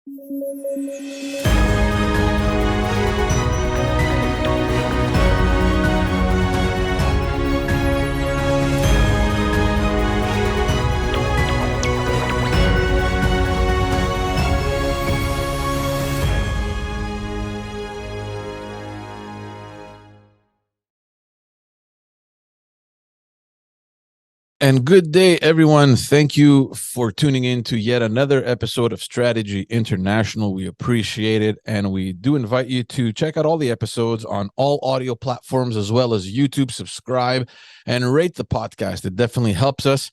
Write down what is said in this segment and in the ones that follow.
And good day, everyone. Thank you for tuning in to yet another episode of Strategy International. We appreciate it. And we do invite you to check out all the episodes on all audio platforms as well as YouTube. Subscribe and rate the podcast. It definitely helps us.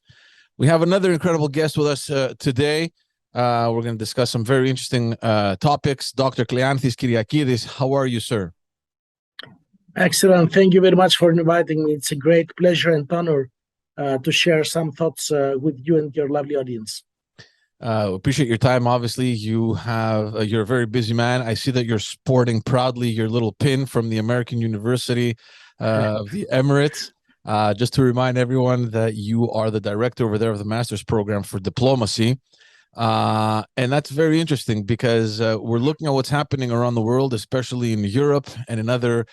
We have another incredible guest with us today. We're going to discuss some very interesting topics. Dr. Kleanthis Kyriakidis, how are you, sir? Excellent. Thank you very much for inviting me. It's a great pleasure and honor to share some thoughts with you and your lovely audience. Appreciate your time. Obviously, you're a very busy man. I see that you're sporting proudly your little pin from the American University of the Emirates. Just to remind everyone that you are the director over there of the master's program for diplomacy. And that's very interesting because we're looking at what's happening around the world, especially in Europe and in other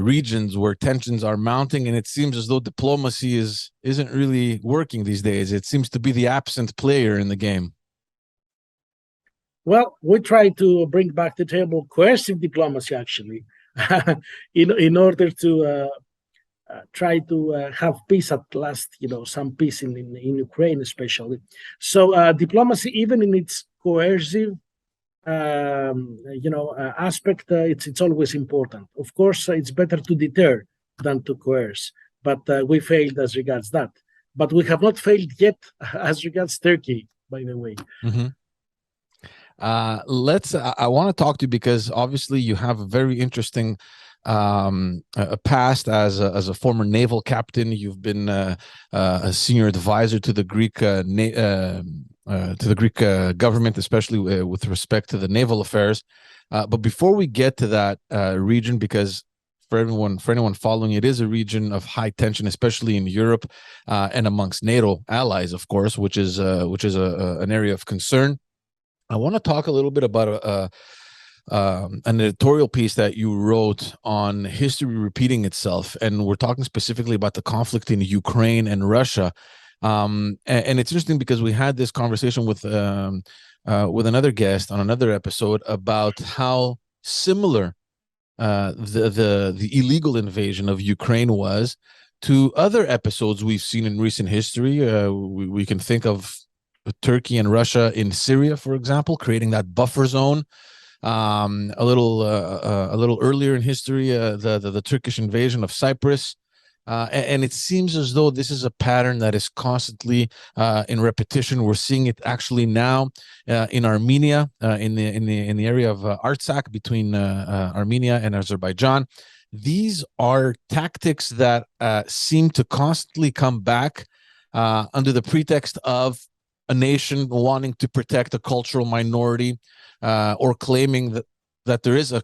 regions where tensions are mounting, and it seems as though diplomacy isn't really working these days. It seems to be the absent player in the game. Well, we try to bring back to the table coercive diplomacy, actually, in order to try to have peace at last. Some peace in Ukraine, especially. So diplomacy, even in its coercive aspect, it's always important. Of course, it's better to deter than to coerce, but we failed as regards that. But we have not failed yet as regards Turkey, by the way. Mm-hmm. I want to talk to you because obviously you have a very interesting a past as a former naval captain. You've been a senior advisor to the Greek government, especially with respect to the naval affairs. But before we get to that region, because for anyone following, it is a region of high tension, especially in Europe and amongst NATO allies, of course, which is an area of concern. I want to talk a little bit about an editorial piece that you wrote on history repeating itself, and we're talking specifically about the conflict in Ukraine and Russia. And it's interesting because we had this conversation with another guest on another episode about how similar the illegal invasion of Ukraine was to other episodes we've seen in recent history. We can think of Turkey and Russia in Syria, for example, creating that buffer zone. A little earlier in history, the Turkish invasion of Cyprus. And it seems as though this is a pattern that is constantly in repetition. We're seeing it actually now in Armenia, in the area of Artsakh between Armenia and Azerbaijan. These are tactics that seem to constantly come back under the pretext of a nation wanting to protect a cultural minority or claiming that there is a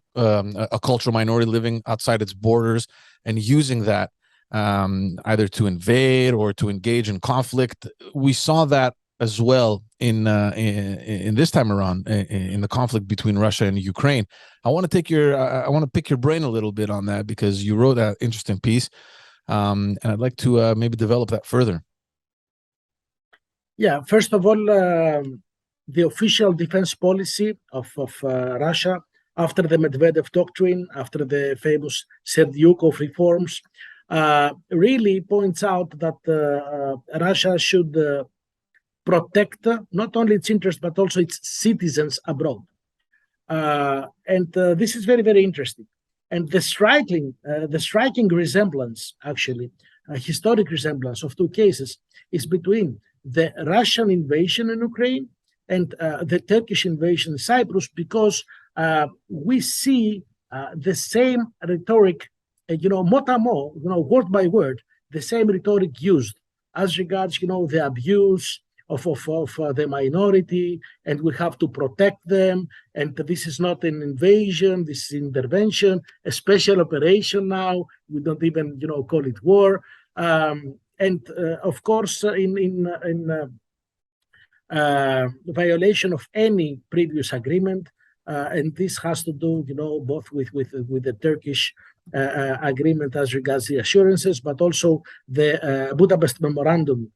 cultural minority living outside its borders and using that either to invade or to engage in conflict. We saw that as well in this time around in the conflict between Russia and Ukraine. I want to pick your brain a little bit on that because you wrote that interesting piece, and I'd like to maybe develop that further. Yeah, first of all, the official defense policy of Russia after the Medvedev doctrine, after the famous Serdyukov reforms, really points out that Russia should protect not only its interests but also its citizens abroad. And this is very, very interesting. And the striking resemblance, actually, historic resemblance of two cases is between the Russian invasion in Ukraine and the Turkish invasion in Cyprus, because we see the same rhetoric, mot a mot, word by word, the same rhetoric used as regards, the abuse of the minority, and we have to protect them, and this is not an invasion, this is intervention, a special operation now, we don't even, call it war. And of course, in violation of any previous agreement. And this has to do, both with the Turkish agreement as regards the assurances, but also the Budapest Memorandum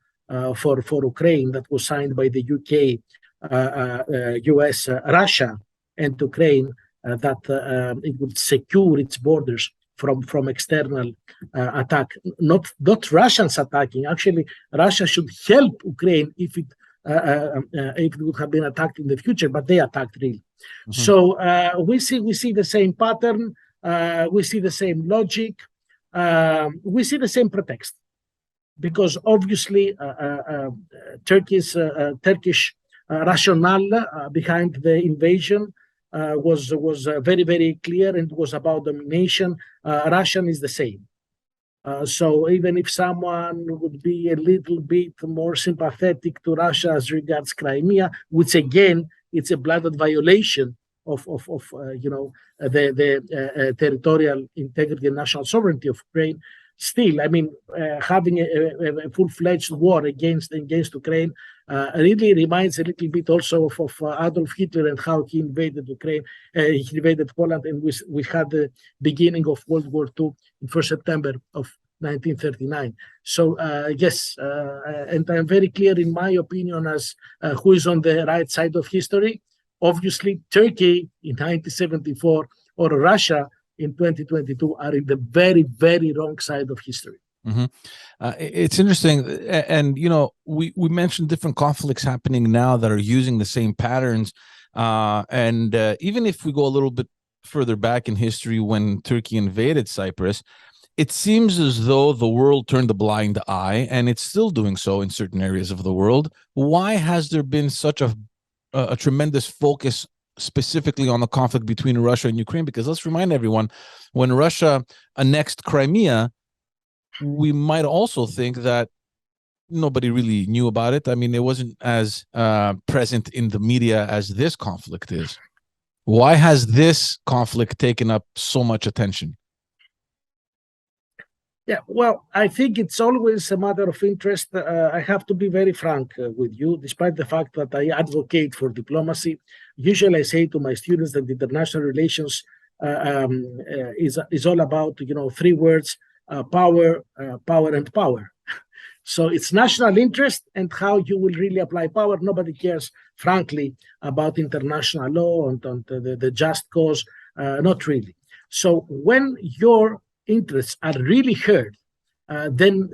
for Ukraine that was signed by the UK, US, Russia, and Ukraine, that it would secure its borders from external attack. Not Russians attacking. Actually, Russia should help Ukraine if it would have been attacked in the future, but they attacked really. Mm-hmm. So we see the same pattern. We see the same logic. We see the same pretext, because obviously Turkish rationale behind the invasion was very, very clear, and was about domination. Russian is the same. So even if someone would be a little bit more sympathetic to Russia as regards Crimea, which again, it's a blatant violation of the territorial integrity and national sovereignty of Ukraine. Still, I mean, having a full-fledged war against Ukraine really reminds a little bit also of Adolf Hitler and how he invaded Ukraine. He invaded Poland, and we had the beginning of World War II in 1st September of 1939. So yes, and I'm very clear in my opinion as who is on the right side of history. Obviously, Turkey in 1974 or Russia in 2022 are in the very, very wrong side of history. Mm-hmm. It's interesting, and we mentioned different conflicts happening now that are using the same patterns, and even if we go a little bit further back in history, when Turkey invaded Cyprus, it seems as though the world turned a blind eye, and it's still doing so in certain areas of the world. Why has there been such a tremendous focus specifically on the conflict between Russia and Ukraine? Because let's remind everyone, when Russia annexed Crimea, we might also think that nobody really knew about it. I mean, it wasn't as present in the media as this conflict is. Why has this conflict taken up so much attention? Yeah, well, I think it's always a matter of interest. I have to be very frank with you, despite the fact that I advocate for diplomacy. Usually I say to my students that international relations is all about, three words, power, power, and power. So it's national interest and how you will really apply power. Nobody cares, frankly, about international law and the just cause, not really. So when your interests are really heard, then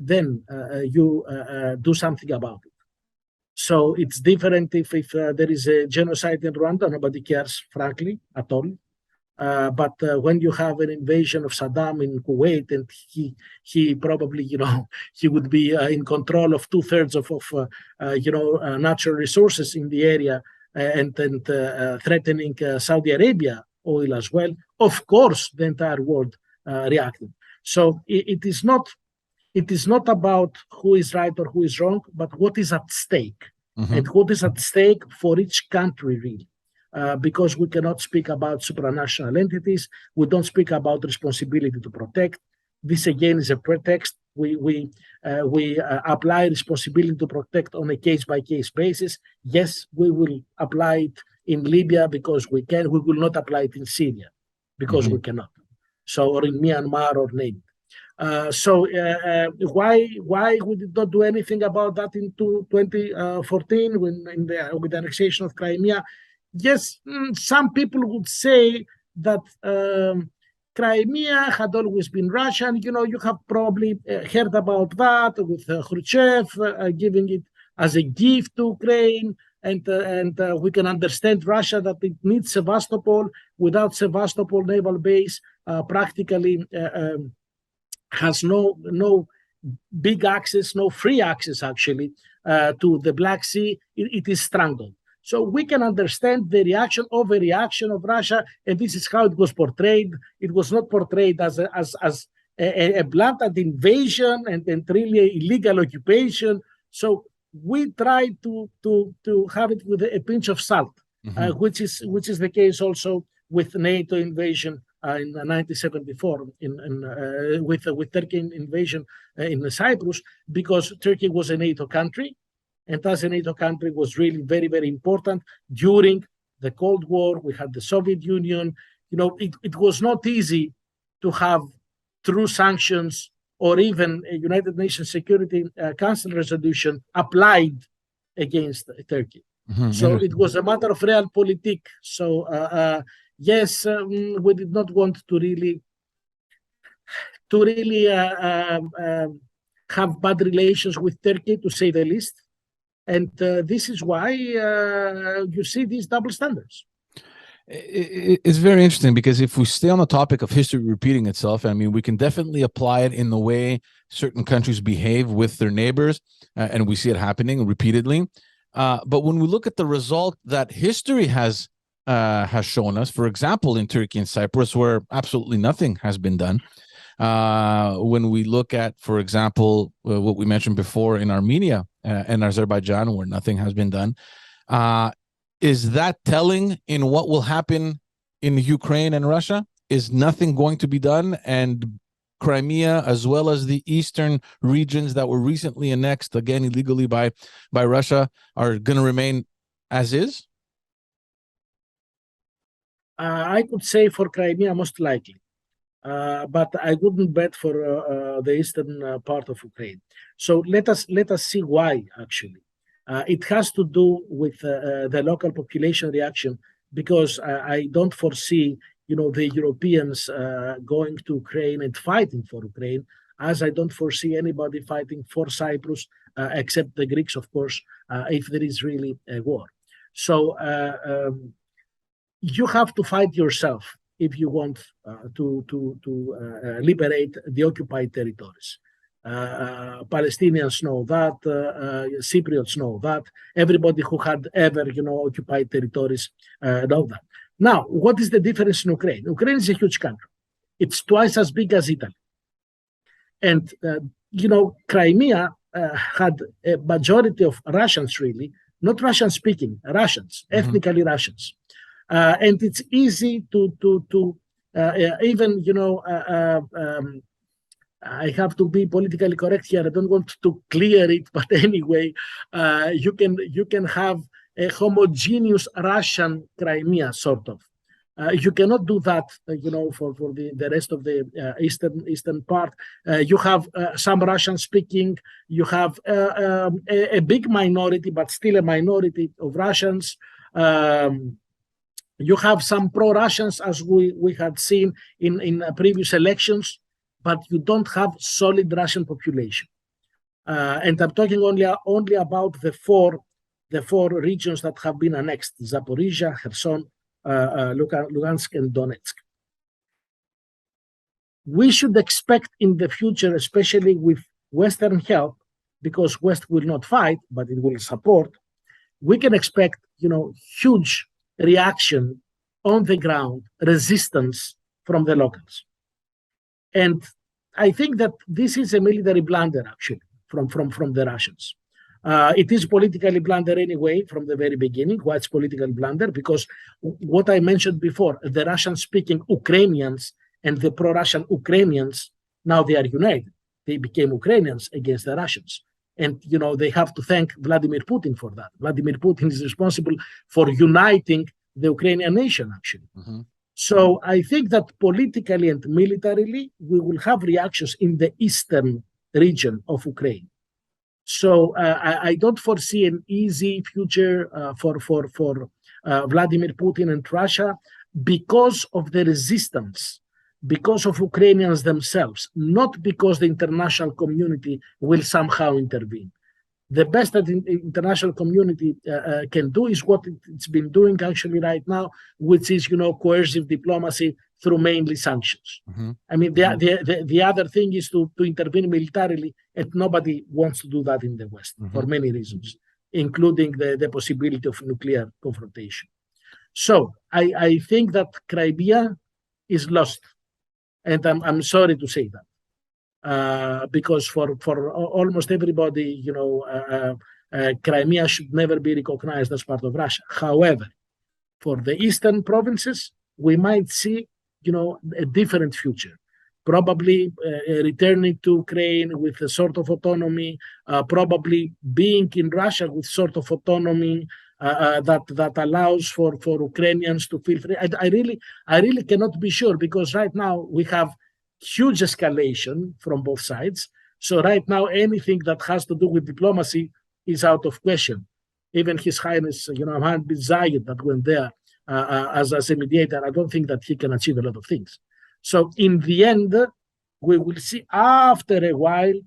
you do something about it. So it's different if there is a genocide in Rwanda, nobody cares, frankly, at all. But when you have an invasion of Saddam in Kuwait, and he probably, he would be in control of 2/3 of natural resources in the area, and threatening Saudi Arabia oil as well, of course, the entire world reacted. So it is not about who is right or who is wrong, but what is at stake, and what is at stake for each country, really. Because we cannot speak about supranational entities, we don't speak about responsibility to protect. This again is a pretext. We apply responsibility to protect on a case-by-case basis. Yes, we will apply it in Libya because we can. We will not apply it in Syria because we cannot. So, or in Myanmar or name. Why we did not do anything about that in 2014 with the annexation of Crimea? Yes, some people would say that Crimea had always been Russian. You have probably heard about that with Khrushchev giving it as a gift to Ukraine, and we can understand Russia that it needs Sevastopol. Without Sevastopol naval base, practically has no big access, no free access actually to the Black Sea. It is strangled. So we can understand the overreaction of Russia, and this is how it was portrayed. It was not portrayed as a blatant invasion and really illegal occupation. So we try to have it with a pinch of salt, which is the case also with NATO invasion in 1974, with Turkey invasion in Cyprus, because Turkey was a NATO country. and as a NATO country was really very, very important. During the Cold War, we had the Soviet Union. It was not easy to have true sanctions or even a United Nations Security Council resolution applied against Turkey. So it was a matter of realpolitik. So yes, we did not want to really have bad relations with Turkey, to say the least. And this is why you see these double standards. It's very interesting, because if we stay on the topic of history repeating itself, I mean, we can definitely apply it in the way certain countries behave with their neighbors, and we see it happening repeatedly. But when we look at the result that history has shown us, for example, in Turkey and Cyprus, where absolutely nothing has been done, when we look at, for example, what we mentioned before in Armenia and Azerbaijan, where nothing has been done, is that telling in what will happen in Ukraine and Russia? Is nothing going to be done, and Crimea, as well as the eastern regions that were recently annexed, again illegally by Russia, are going to remain as is? I could say for Crimea, most likely. But I wouldn't bet for the eastern part of Ukraine. So let us see why, actually. It has to do with the local population reaction, because I don't foresee, the Europeans going to Ukraine and fighting for Ukraine, as I don't foresee anybody fighting for Cyprus, except the Greeks, of course, if there is really a war. So you have to fight yourself if you want to liberate the occupied territories. Palestinians know that, Cypriots know that, everybody who had ever, occupied territories know that. Now, what is the difference in Ukraine? Ukraine is a huge country. It's twice as big as Italy. And, Crimea had a majority of Russians, really, not Russian speaking, Russians, ethnically Russians. And it's easy to even, I have to be politically correct here. I don't want to clear it, but anyway, you can have a homogeneous Russian Crimea, sort of. You cannot do that, for the rest of the eastern part. You have some Russian speaking. You have a big minority, but still a minority of Russians. You have some pro-Russians, as we had seen in previous elections, but you don't have solid Russian population. And I'm talking only about the four regions that have been annexed: Zaporizhia, Kherson, Lugansk, and Donetsk. We should expect in the future, especially with Western help, because West will not fight, but it will support, we can expect, huge reaction on the ground, resistance from the locals. And I think that this is a military blunder, actually, from the Russians. It is politically blunder anyway from the very beginning. Why it's political blunder? Because what I mentioned before, the Russian-speaking Ukrainians and the pro-Russian Ukrainians, now they are united. They became Ukrainians against the Russians. And, they have to thank Vladimir Putin for that. Vladimir Putin is responsible for uniting the Ukrainian nation, actually. So I think that politically and militarily, we will have reactions in the eastern region of Ukraine. So I don't foresee an easy future for Vladimir Putin and Russia, because of the resistance, because of Ukrainians themselves, not because the international community will somehow intervene. The best that the international community can do is what it's been doing actually right now, which is, coercive diplomacy through mainly sanctions. I mean, the other thing is to intervene militarily, and nobody wants to do that in the West for many reasons, including the possibility of nuclear confrontation. So I think that Crimea is lost, and I'm sorry to say that. Because for almost everybody, Crimea should never be recognized as part of Russia. However, for the eastern provinces, we might see, a different future. probably returning to Ukraine with a sort of autonomy, probably being in Russia with sort of autonomy that allows for Ukrainians to feel free. I really cannot be sure, because right now we have huge escalation from both sides. So right now anything that has to do with diplomacy is out of question. Even His Highness, Mohammed bin Zayed, that went there as a mediator, I don't think that he can achieve a lot of things. So in the end, we will see after a while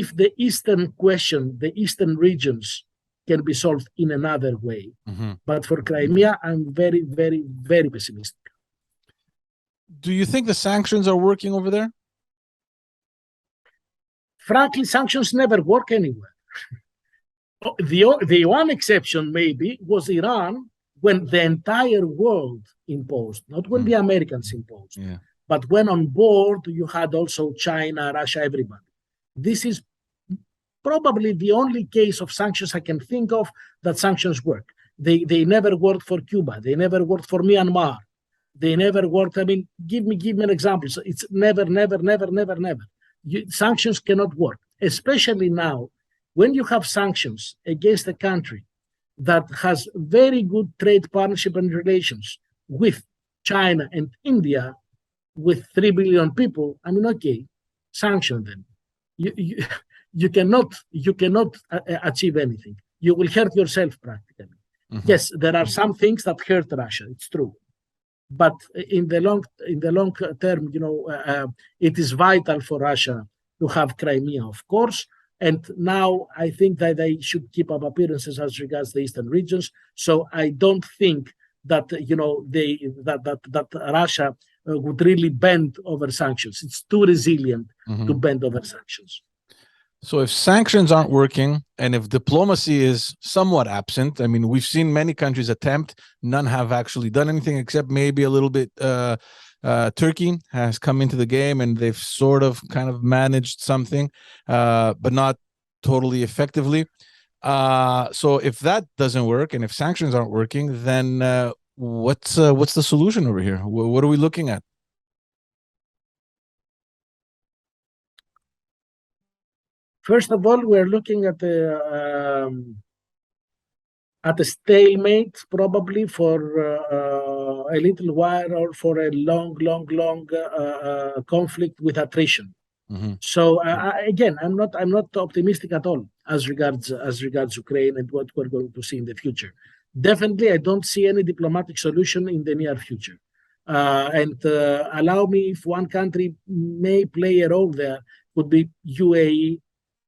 if the Eastern question, the Eastern regions, can be solved in another way. But for Crimea, I'm very, very, very pessimistic. Do you think the sanctions are working over there? Frankly, sanctions never work anywhere. The one exception maybe was Iran, when the entire world imposed, not when the Americans imposed, but when on board you had also China, Russia, everybody. This is probably the only case of sanctions I can think of that sanctions work. They never worked for Cuba. They never worked for Myanmar. They never worked. I mean, give me an example. So it's never. Sanctions cannot work, especially now when you have sanctions against a country that has very good trade partnership and relations with China and India, with 3 billion people. I mean, okay, sanction them. You cannot achieve anything. You will hurt yourself practically. Yes, there are some things that hurt Russia. It's true, but in the long term, it is vital for Russia to have Crimea, of course. And now I think that they should keep up appearances as regards the eastern regions. So I don't think that that Russia would really bend over sanctions. It's too resilient to bend over sanctions. So if sanctions aren't working and if diplomacy is somewhat absent, I mean, we've seen many countries attempt, none have actually done anything except maybe a little bit. Turkey has come into the game and they've sort of kind of managed something, but not totally effectively. So if that doesn't work and if sanctions aren't working, then what's the solution over here? What are we looking at? First of all, we're looking at a stalemate, probably for a little while, or for a long conflict with attrition. So again, I'm not optimistic at all as regards Ukraine and what we're going to see in the future. Definitely, I don't see any diplomatic solution in the near future. And allow me, if one country may play a role there, would be UAE.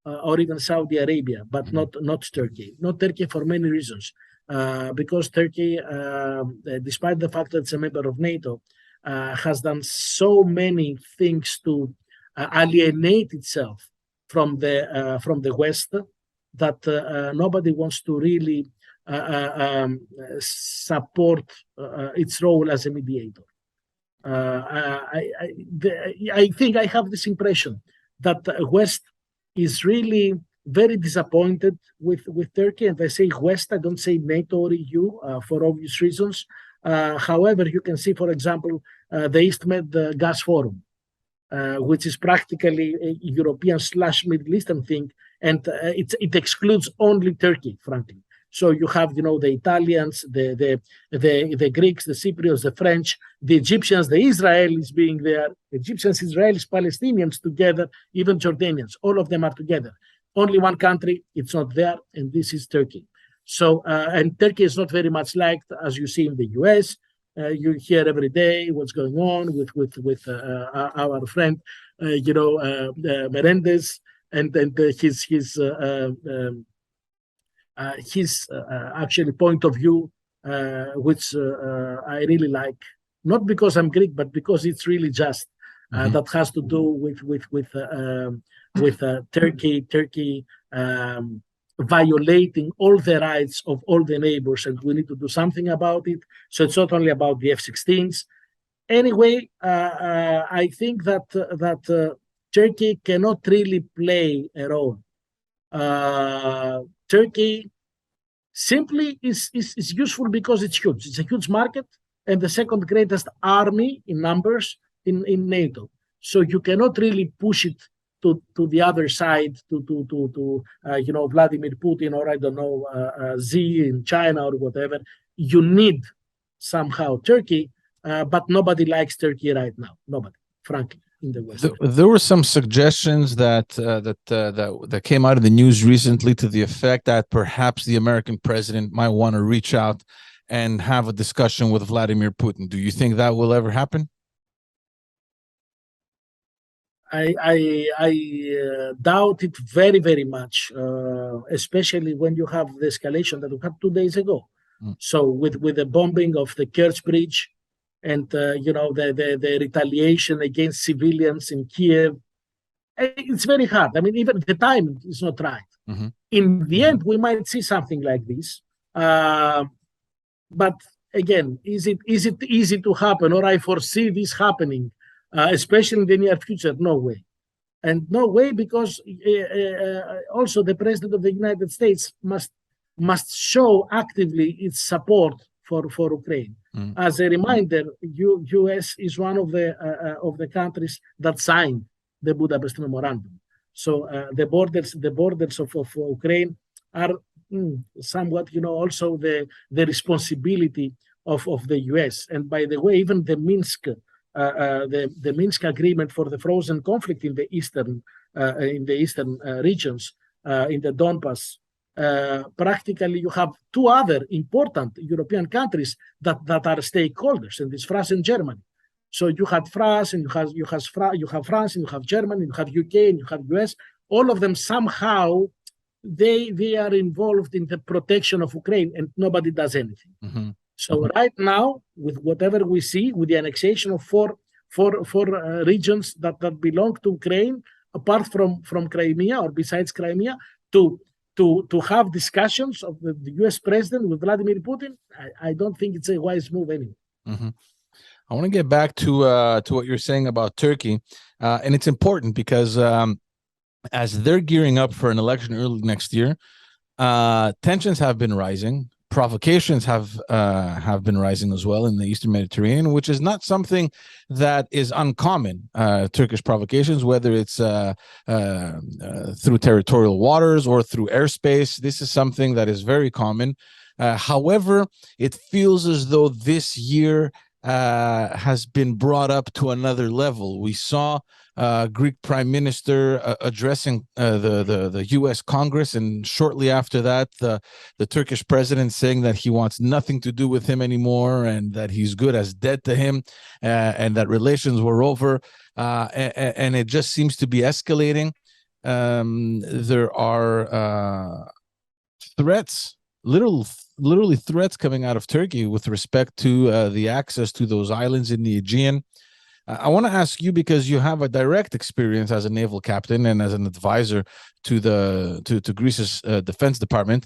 Or even Saudi Arabia, but not Turkey. Not Turkey for many reasons. Because Turkey, despite the fact that it's a member of NATO, has done so many things to alienate itself from the West that nobody wants to really support its role as a mediator. I think I have this impression that the West is really very disappointed with Turkey. And I say West, I don't say NATO or EU for obvious reasons. However, you can see, for example, the East Med Gas Forum, which is practically a European/Middle Eastern thing, and it excludes only Turkey, frankly. So you have, the Italians, the Greeks, the Cypriots, the French, the Egyptians, the Israelis being there, Egyptians, Israelis, Palestinians together, even Jordanians, all of them are together. Only one country, it's not there, and this is Turkey. So, and Turkey is not very much liked, as you see in the US. You hear every day what's going on with our friend, Menendez, and his actually point of view, which I really like, not because I'm Greek, but because it's really just. That has to do with Turkey violating all the rights of all the neighbors, and we need to do something about it. So it's not only about the F-16s. Anyway, I think that Turkey cannot really play a role. Turkey simply is useful because it's huge. It's a huge market and the second greatest army in numbers in NATO. So you cannot really push it to the other side, to Vladimir Putin, or I don't know, Xi in China or whatever. You need somehow Turkey, but nobody likes Turkey right now. Nobody, frankly, in the West. There were some suggestions that came out of the news recently to the effect that perhaps the American president might want to reach out and have a discussion with Vladimir Putin. Do you think that will ever happen? I doubt it very, very much, especially when you have the escalation that we had 2 days ago. So with the bombing of the Kerch Bridge and the retaliation against civilians in Kiev, it's very hard. I mean, even the time is not right. In the end, we might see something like this. But again, is it easy to happen, or I foresee this happening, especially in the near future? No way. And no way, because also the president of the United States must show actively its support for Ukraine. As a reminder, U.S. is one of the countries that signed the Budapest Memorandum. So the borders of Ukraine are somewhat, also the responsibility of the U.S. And by the way, even the Minsk the Minsk agreement for the frozen conflict in the eastern regions, in the Donbass, practically you have two other important European countries that are stakeholders, and it's France and Germany. So you had France, and you have France, and you have Germany, and you have UK, and you have US. All of them somehow they are involved in the protection of Ukraine, and nobody does anything. So right now, with whatever we see, with the annexation of four regions that belong to Ukraine, apart from Crimea or besides Crimea, to have discussions of the U.S. president with Vladimir Putin, I don't think it's a wise move anyway. I want to get back to what you're saying about Turkey, and it's important because as they're gearing up for an election early next year, tensions have been rising. Provocations have been rising as well in the Eastern Mediterranean, which is not something that is uncommon. Turkish provocations, whether it's through territorial waters or through airspace, this is something that is very common. However, it feels as though this year has been brought up to another level. We saw Greek Prime Minister addressing the U.S. Congress, and shortly after that, the Turkish president saying that he wants nothing to do with him anymore, and that he's good as dead to him, and that relations were over, and it just seems to be escalating. There are threats, literally threats coming out of Turkey with respect to the access to those islands in the Aegean. I want to ask you, because you have a direct experience as a naval captain and as an advisor to Greece's defense department.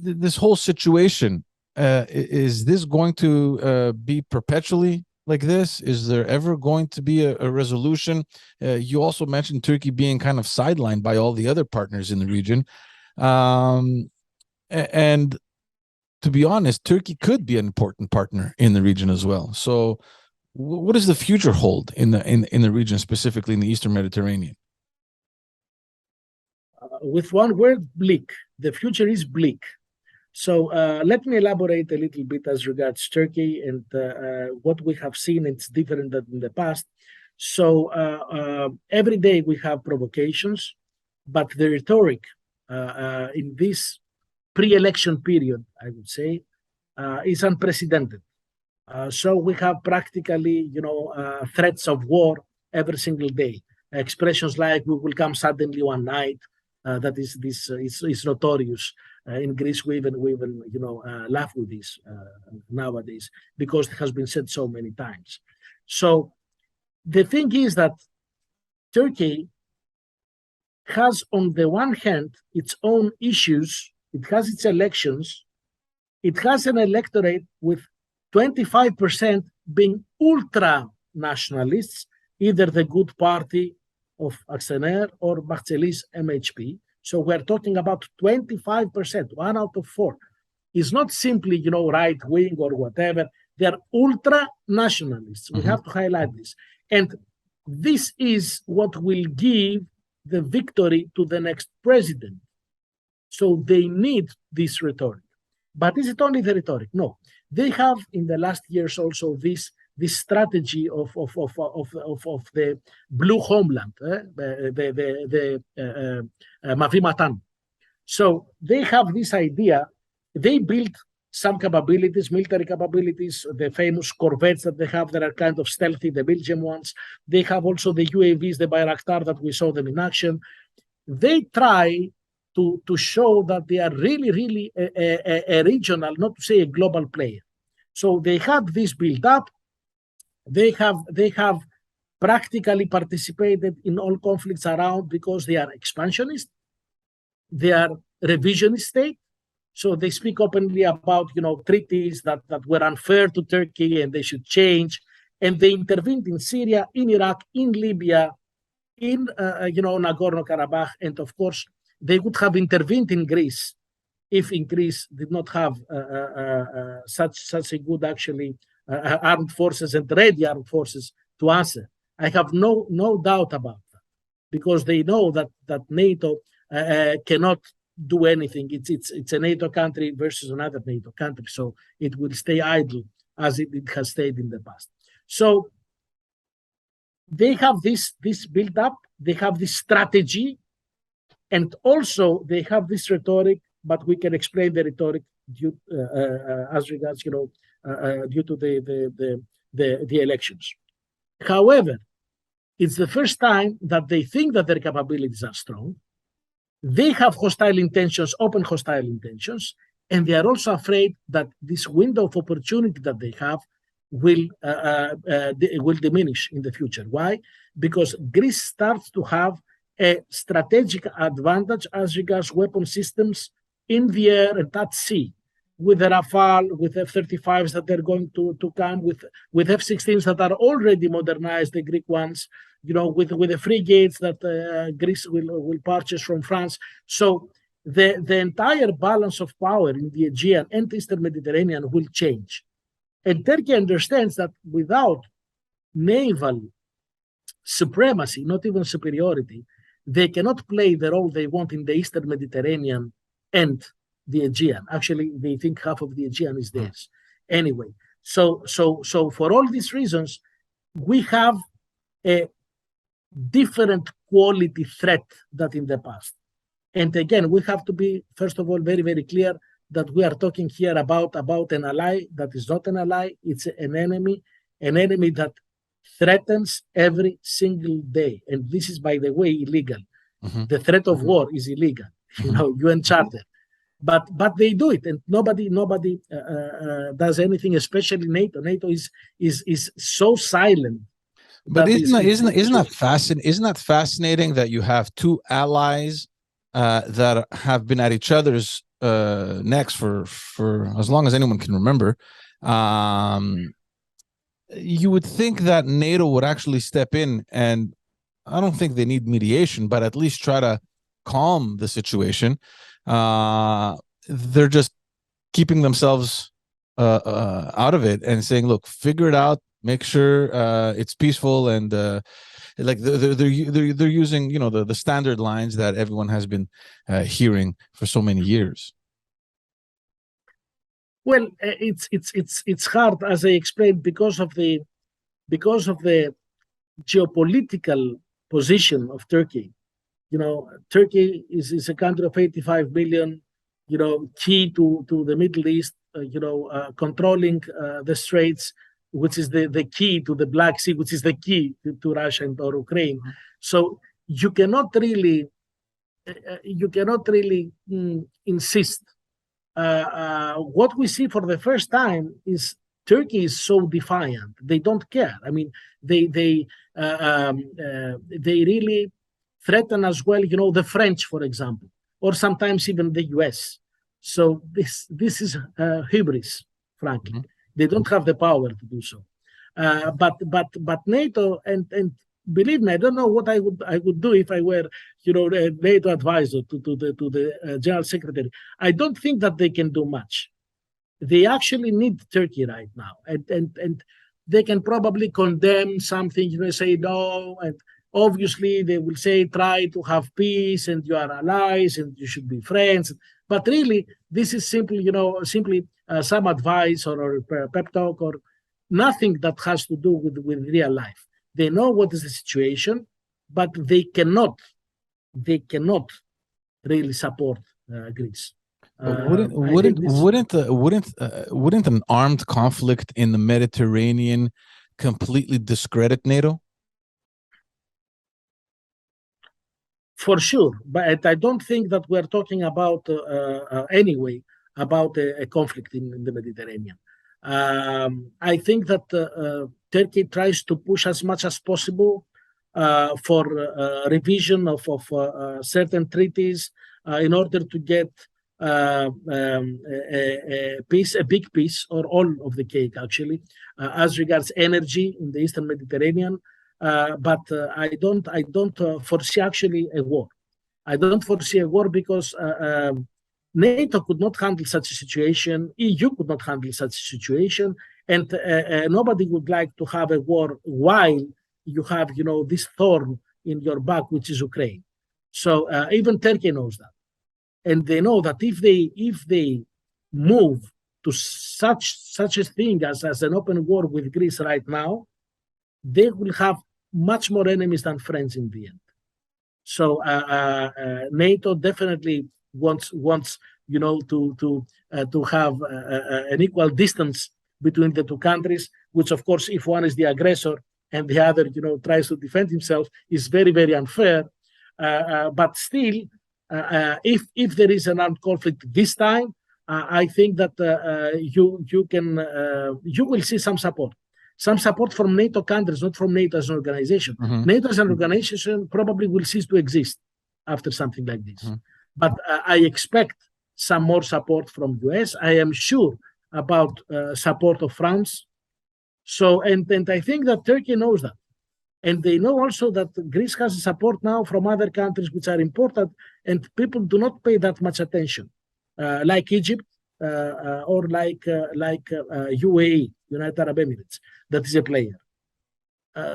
This whole situation, is this going to be perpetually like this? Is there ever going to be a resolution? You also mentioned Turkey being kind of sidelined by all the other partners in the region. And to be honest, Turkey could be an important partner in the region as well. So what does the future hold in the region, specifically in the Eastern Mediterranean? With one word, bleak. The future is bleak. So let me elaborate a little bit as regards Turkey and what we have seen. It's different than in the past. So every day we have provocations, but the rhetoric in this pre-election period, I would say, is unprecedented. So we have practically, threats of war every single day. Expressions like "we will come suddenly one night." That is notorious in Greece. We even laugh with this nowadays because it has been said so many times. So the thing is that Turkey has, on the one hand, its own issues. It has its elections. It has an electorate with 25% being ultra-nationalists, either the Good Party of Aksener or Bahçeli's MHP. So we're talking about 25%, 1 out of 4. It's not simply, right-wing or whatever. They're ultra-nationalists. We have to highlight this. And this is what will give the victory to the next president. So they need this rhetoric. But is it only the rhetoric? No. They have in the last years also this strategy of the blue homeland, the Mavri Matan. So they have this idea. They built some capabilities, military capabilities, the famous corvettes that they have that are kind of stealthy, the Belgian ones. They have also the UAVs, the Bayraktar that we saw them in action. They try to show that they are really a regional, not to say a global player. So they have this build up. They have practically participated in all conflicts around because they are expansionist. They are revisionist state. So they speak openly about, treaties that were unfair to Turkey and they should change. And they intervened in Syria, in Iraq, in Libya, in Nagorno-Karabakh, and of course they would have intervened in Greece if in Greece did not have such a good actually armed forces and ready armed forces to answer. I have no doubt about that because they know that NATO cannot do anything. It's a NATO country versus another NATO country, so it will stay idle as it has stayed in the past. So they have this build up, they have this strategy, and also they have this rhetoric. But we can explain the rhetoric due as regards, due to the elections. However, it's the first time that they think that their capabilities are strong. They have hostile intentions, open hostile intentions, and they are also afraid that this window of opportunity that they have will diminish in the future. Why? Because Greece starts to have a strategic advantage as regards weapon systems in the air and at sea, with the Rafale, with F-35s that they're going to come, with F-16s that are already modernized, the Greek ones, with the frigates that Greece will purchase from France. So the entire balance of power in the Aegean and Eastern Mediterranean will change. And Turkey understands that without naval supremacy, not even superiority, they cannot play the role they want in the Eastern Mediterranean and the Aegean. Actually, they think half of the Aegean is theirs. Anyway, so for all these reasons, we have a different quality threat than in the past. And again, we have to be, first of all, very, very clear that we are talking here about an ally that is not an ally. It's an enemy that threatens every single day. And this is, by the way, illegal. Mm-hmm. The threat of war is illegal, UN Charter. But they do it, and nobody does anything, especially NATO. NATO is so silent. But isn't that fascinating that you have two allies that have been at each other's necks for as long as anyone can remember? You would think that NATO would actually step in, and I don't think they need mediation, but at least try to calm the situation. They're just keeping themselves out of it and saying, look, figure it out, make sure it's peaceful, and like they're using the standard lines that everyone has been hearing for so many years. Well, it's hard, as I explained, because of the geopolitical position of Turkey. Turkey is a country of 85 million, key to the Middle East, controlling the Straits, which is the key to the Black Sea, which is the key to Russia or Ukraine. Mm-hmm. So you cannot really insist. What we see for the first time is Turkey is so defiant. They don't care. I mean, they really threaten as well, the French, for example, or sometimes even the US. So this is hubris, frankly. Mm-hmm. They don't have the power to do so. But NATO, and believe me, I don't know what I would do if I were, a NATO advisor to the General Secretary. I don't think that they can do much. They actually need Turkey right now, and they can probably condemn something, say no, and obviously they will say try to have peace and you are allies and you should be friends. But really, this is simply, some advice or pep talk or nothing that has to do with real life. They know what is the situation, but they cannot really support Greece. Wouldn't an armed conflict in the Mediterranean completely discredit NATO? For sure, but I don't think that we're talking about anyway about a conflict in the Mediterranean. I think that Turkey tries to push as much as possible for revision of certain treaties in order to get a big piece, or all of the cake, actually, as regards energy in the Eastern Mediterranean. But I don't foresee actually a war. I don't foresee a war because NATO could not handle such a situation. EU could not handle such a situation, and nobody would like to have a war while you have, this thorn in your back, which is Ukraine. So even Turkey knows that, and they know that if they move to such a thing as an open war with Greece right now, they will have much more enemies than friends in the end. So NATO definitely wants to have an equal distance between the two countries, which of course, if one is the aggressor and the other tries to defend himself, is very, very unfair. But still, if there is an armed conflict this time, I think that you will see some support from NATO countries, not from NATO as an organization. Mm-hmm. NATO as an organization probably will cease to exist after something like this. Mm-hmm. But I expect some more support from US. I am sure about support of France. So, and I think that Turkey knows that. And they know also that Greece has support now from other countries which are important, and people do not pay that much attention, like Egypt or like UAE, United Arab Emirates, that is a player.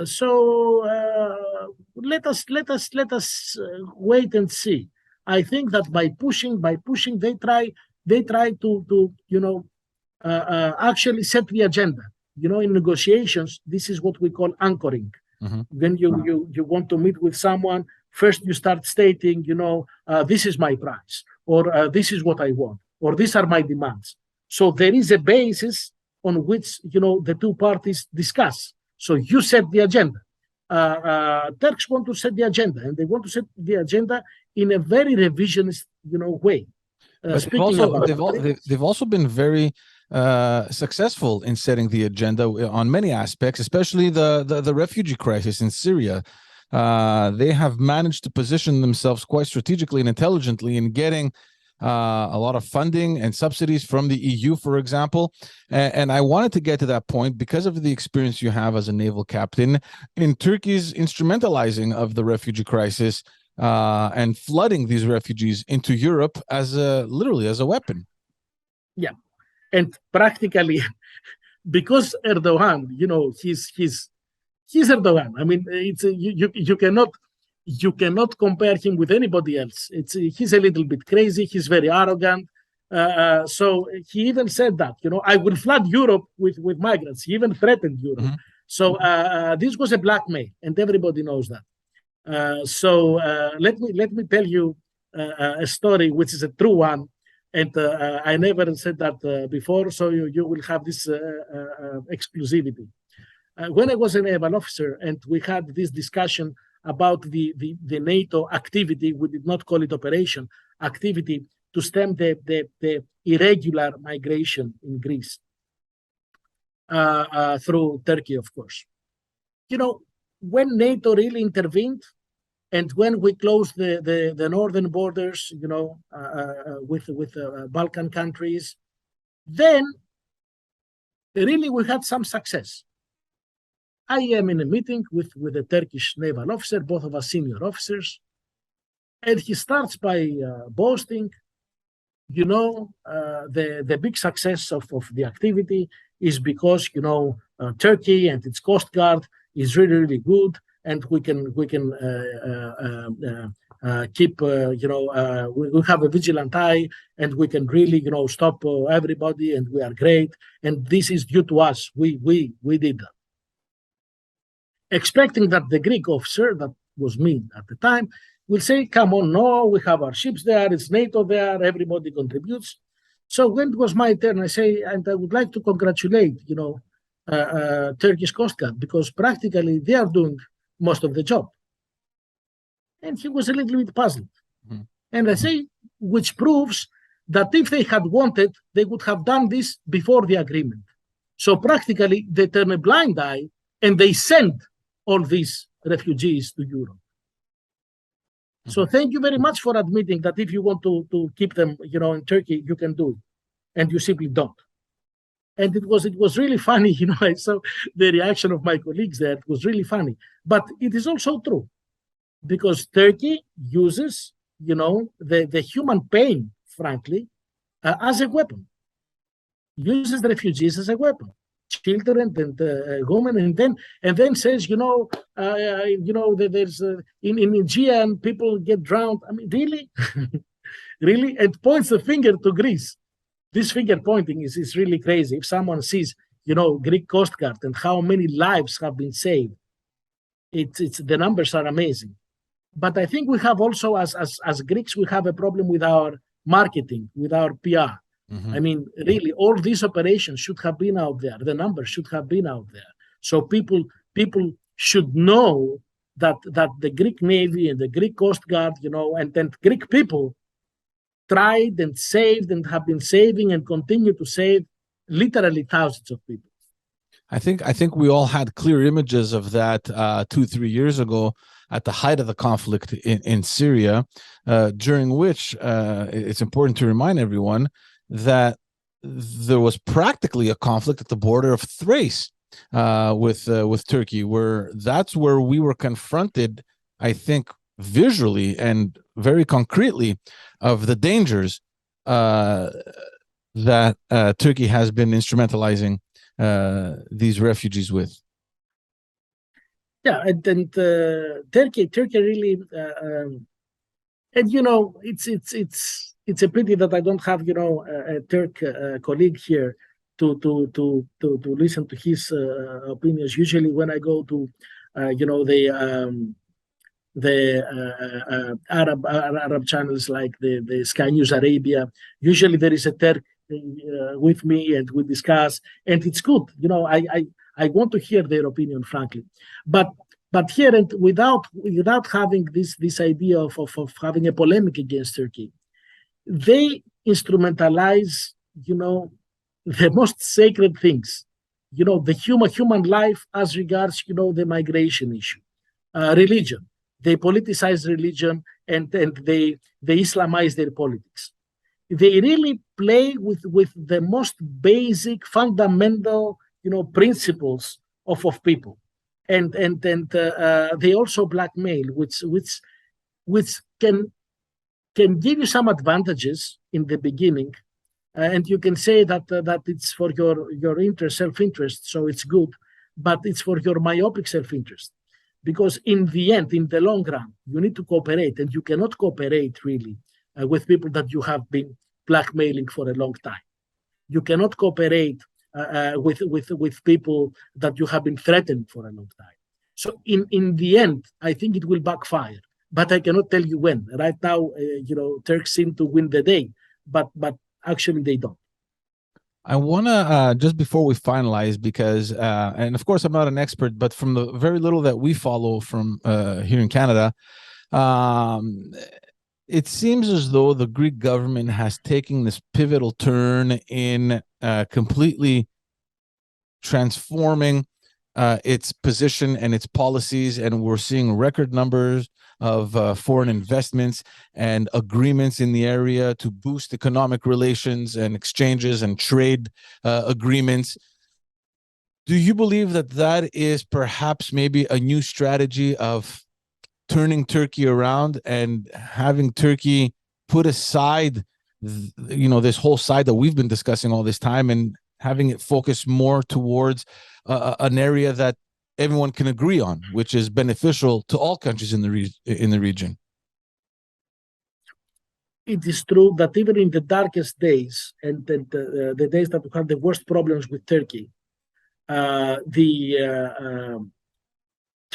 So let us wait and see. I think that by pushing, they try to actually set the agenda. In negotiations, this is what we call anchoring. Mm-hmm. When you want to meet with someone, first you start stating, this is my price, or this is what I want, or these are my demands. So there is a basis on which the two parties discuss. So you set the agenda. Turks want to set the agenda, and they want to set the agenda in a very revisionist, way. But they've also been very successful in setting the agenda on many aspects, especially the refugee crisis in Syria. They have managed to position themselves quite strategically and intelligently in getting a lot of funding and subsidies from the EU, for example. And I wanted to get to that point because of the experience you have as a naval captain in Turkey's instrumentalizing of the refugee crisis and flooding these refugees into Europe as literally as a weapon. Yeah. And practically, because Erdogan, he's Erdogan. I mean, it's you cannot compare him with anybody else. He's a little bit crazy. He's very arrogant. So he even said that, I will flood Europe with migrants. He even threatened Europe. Mm-hmm. So this was a blackmail, and everybody knows that. So let me tell you a story which is a true one. And I never said that before, so you will have this exclusivity. When I was a naval officer and we had this discussion about the NATO activity, we did not call it operation, activity to stem the irregular migration in Greece through Turkey, of course. When NATO really intervened, and when we closed the northern borders, with Balkan countries, then really we had some success. I am in a meeting with a Turkish naval officer, both of us senior officers, and he starts by boasting, the big success of the activity. is because Turkey and its coast guard is really, really good, and we can keep we have a vigilant eye, and we can really stop everybody, and we are great, and this is due to us. We did that, expecting that the Greek officer, that was me at the time, will say, come on, no, we have our ships there, it's NATO there, everybody contributes. So when it was my turn, I say, and I would like to congratulate Turkish Coast Guard, because practically they are doing most of the job. And he was a little bit puzzled. Mm-hmm. And I say, which proves that if they had wanted, they would have done this before the agreement. So practically they turn a blind eye and they send all these refugees to Europe. Mm-hmm. So thank you very much for admitting that if you want to keep them, in Turkey, you can do it, and you simply don't. And it was really funny, I saw the reaction of my colleagues there. It was really funny, but it is also true, because Turkey uses, the human pain, frankly, as a weapon. Uses the refugees as a weapon, children and women, and then says, there's in Aegean people get drowned. I mean, really, really, and points the finger to Greece. This finger pointing is really crazy. If someone sees, Greek Coast Guard and how many lives have been saved, it's the numbers are amazing. But I think we have also, as Greeks, we have a problem with our marketing, with our PR. Mm-hmm. I mean, really, all these operations should have been out there. The numbers should have been out there. So people should know that the Greek Navy and the Greek Coast Guard, and Greek people tried and saved and have been saving and continue to save literally thousands of people. I think we all had clear images of that 2-3 years ago at the height of the conflict in Syria, during which it's important to remind everyone that there was practically a conflict at the border of Thrace with Turkey, that's where we were confronted, I think, visually and very concretely, of the dangers that Turkey has been instrumentalizing these refugees with. Yeah, and Turkey really, and it's a pity that I don't have a Turk colleague here to listen to his opinions. Usually, when I go to the Arab channels like the Sky News Arabia, usually there is a Turk with me, and we discuss, and it's good. I want to hear their opinion, frankly, but here, and without having this idea of having a polemic against Turkey, they instrumentalize the most sacred things, the human life as regards the migration issue, religion. They politicize religion, and they Islamize their politics. They really play with the most basic, fundamental, principles of people, and they also blackmail, which can give you some advantages in the beginning, and you can say that it's for your self-interest, so it's good, but it's for your myopic self-interest. Because in the end, in the long run, you need to cooperate, and you cannot cooperate really with people that you have been blackmailing for a long time. You cannot cooperate with people that you have been threatening for a long time. So in the end, I think it will backfire, but I cannot tell you when. Right now, Turks seem to win the day, but actually they don't. I want to, just before we finalize, because, and of course I'm not an expert, but from the very little that we follow from here in Canada, it seems as though the Greek government has taken this pivotal turn in completely transforming its position and its policies, and we're seeing record numbers of foreign investments and agreements in the area to boost economic relations and exchanges and trade agreements. Do you believe that is perhaps maybe a new strategy of turning Turkey around and having Turkey put aside, this whole side that we've been discussing all this time, and having it focus more towards an area that everyone can agree on, which is beneficial to all countries in the region. It is true that even in the darkest days, and the days that we had the worst problems with Turkey,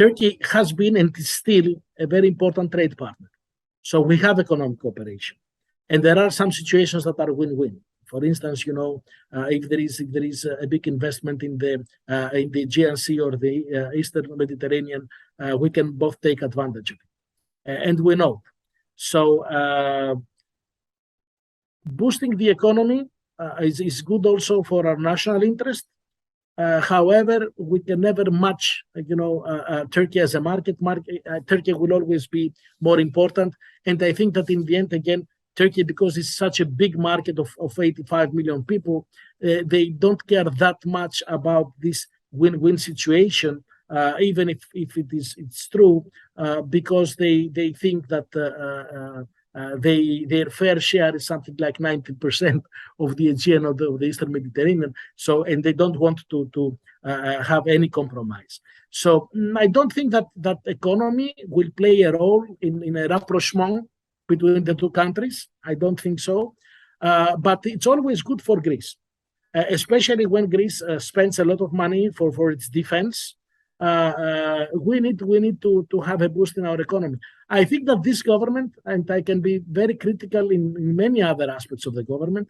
Turkey has been and is still a very important trade partner. So we have economic cooperation, and there are some situations that are win-win. For instance, if there is a big investment in the Aegean Sea or the Eastern Mediterranean, we can both take advantage of it, and we know. So boosting the economy is good also for our national interest. However, we can never match, Turkey as a market. Turkey will always be more important, and I think that in the end, again, Turkey, because it's such a big market of 85 million people, they don't care that much about this win-win situation, even if it's true, because they think that their fair share is something like 90% of the Aegean or the Eastern Mediterranean. So, and they don't want to have any compromise. So I don't think that economy will play a role in a rapprochement between the two countries. I don't think so. But it's always good for Greece, especially when Greece spends a lot of money for its defense. We need to have a boost in our economy. I think that this government, and I can be very critical in many other aspects of the government,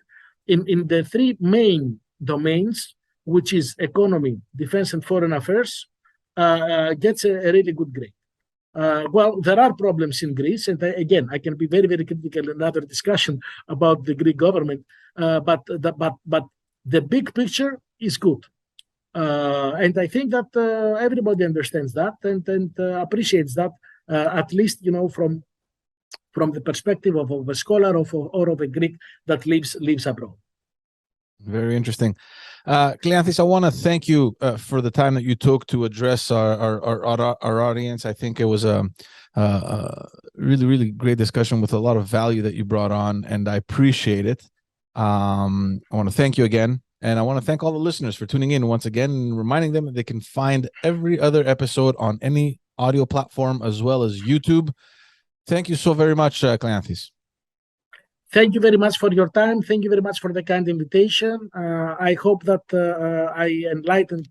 in the three main domains, which is economy, defense, and foreign affairs, gets a really good grade. Well, there are problems in Greece, and again, I can be very, very critical in another discussion about the Greek government, but the big picture is good. And I think that everybody understands that and appreciates that, at least from the perspective of a scholar or of a Greek that lives abroad. Very interesting. Kleanthis, I want to thank you for the time that you took to address our audience. I think it was a really, really great discussion with a lot of value that you brought on, and I appreciate it. I want to thank you again. And I want to thank all the listeners for tuning in once again, and reminding them that they can find every other episode on any audio platform as well as YouTube. Thank you so very much, Kleanthis. Thank you very much for your time. Thank you very much for the kind invitation. I hope that I enlightened,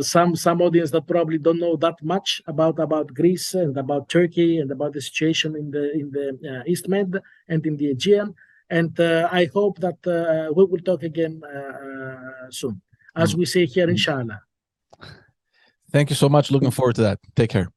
some audience that probably don't know that much about Greece and about Turkey and about the situation in the East Med and in the Aegean. And I hope that we will talk again soon, as we say here, inshallah. Thank you so much. Looking forward to that. Take care.